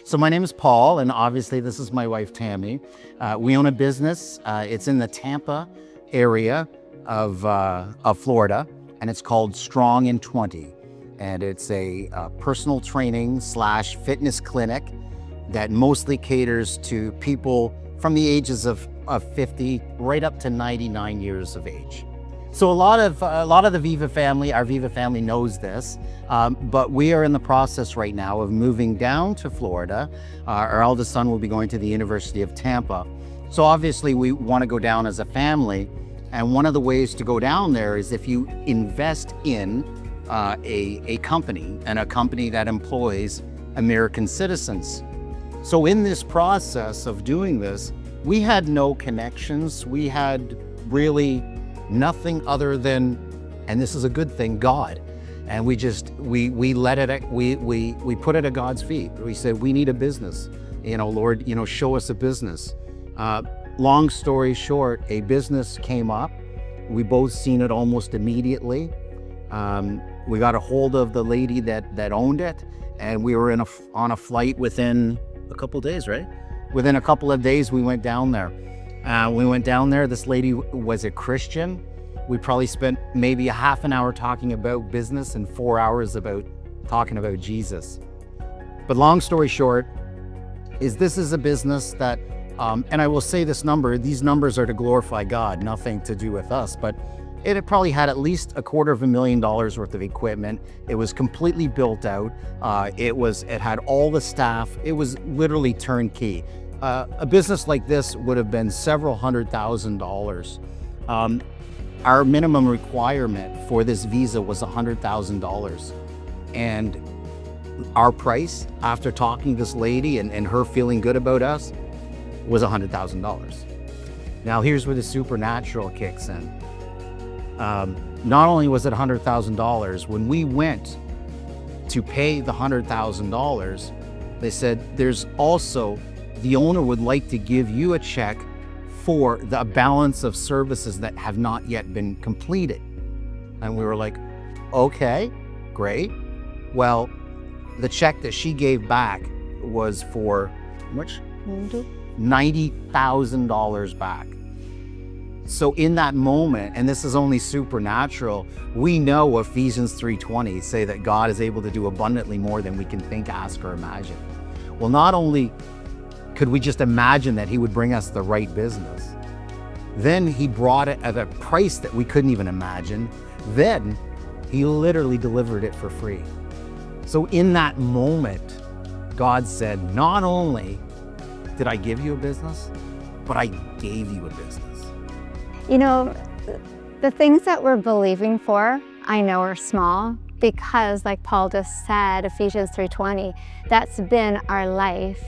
So my name is Paul, and obviously this is my wife, Tammy. We own a business. It's in the Tampa area of Florida, and it's called Strong in 20. And it's a personal training / fitness clinic that mostly caters to people from the ages of 50 right up to 99 years of age. So a lot of the Viva family, our Viva family knows this, but we are in the process right now of moving down to Florida. Our eldest son will be going to the University of Tampa. So obviously we want to go down as a family. And one of the ways to go down there is if you invest in a company, and a company that employs American citizens. So in this process of doing this, we had no connections. We had really nothing other than, and this is a good thing, God. And we let it, we put it at God's feet. We said, we need a business. Lord, show us a business. Long story short, a business came up. We both seen it almost immediately. We got a hold of the lady that owned it, and we were on a flight within a couple of days, right? Within a couple of days, we went down there. This lady was a Christian. We probably spent maybe a half an hour talking about business and 4 hours talking about Jesus. But long story short, this is a business that, and I will say these numbers are to glorify God, nothing to do with us, but it had probably had at least $250,000 worth of equipment. It was completely built out. It had all the staff. It was literally turnkey. A business like this would have been several $100,000. Our minimum requirement for this visa was $100,000. And our price, after talking to this lady and her feeling good about us, was $100,000. Now here's where the supernatural kicks in. Not only was it $100,000, when we went to pay the $100,000, they said, there's also, the owner would like to give you a check for the balance of services that have not yet been completed. And we were like, okay, great. Well, the check that she gave back was for how much? $90,000 back. So in that moment, and this is only supernatural, we know Ephesians 3:20 say that God is able to do abundantly more than we can think, ask, or imagine. Well, not only could we just imagine that he would bring us the right business, then he brought it at a price that we couldn't even imagine. Then he literally delivered it for free. So in that moment, God said, not only did I give you a business, but I gave you a business. The things that we're believing for, I know are small, because like Paul just said, Ephesians 3:20, that's been our life,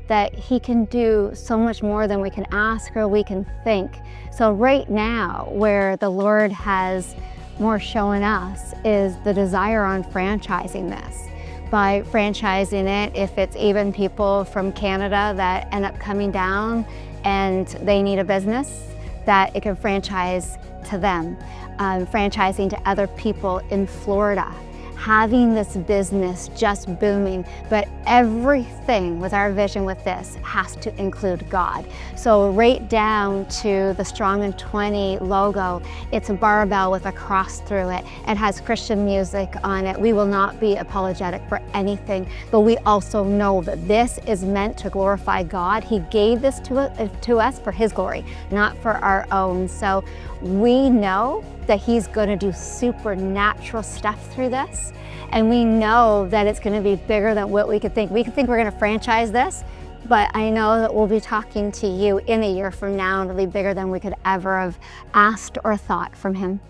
that he can do so much more than we can ask or we can think. So right now, where the Lord has more shown us is the desire on franchising this. By franchising it, if it's even people from Canada that end up coming down and they need a business, that it can franchise to them, franchising to other people in Florida, having this business just booming. But everything with our vision with this has to include God. So right down to the Strong in 20 logo, it's a barbell with a cross through it. It has Christian music on it. We will not be apologetic for anything, but we also know that this is meant to glorify God. He gave this to us for his glory, not for our own. So we know that he's going to do supernatural stuff through this. And we know that it's going to be bigger than what we could think. We could think we're going to franchise this, but I know that we'll be talking to you in a year from now, and it'll be bigger than we could ever have asked or thought from him.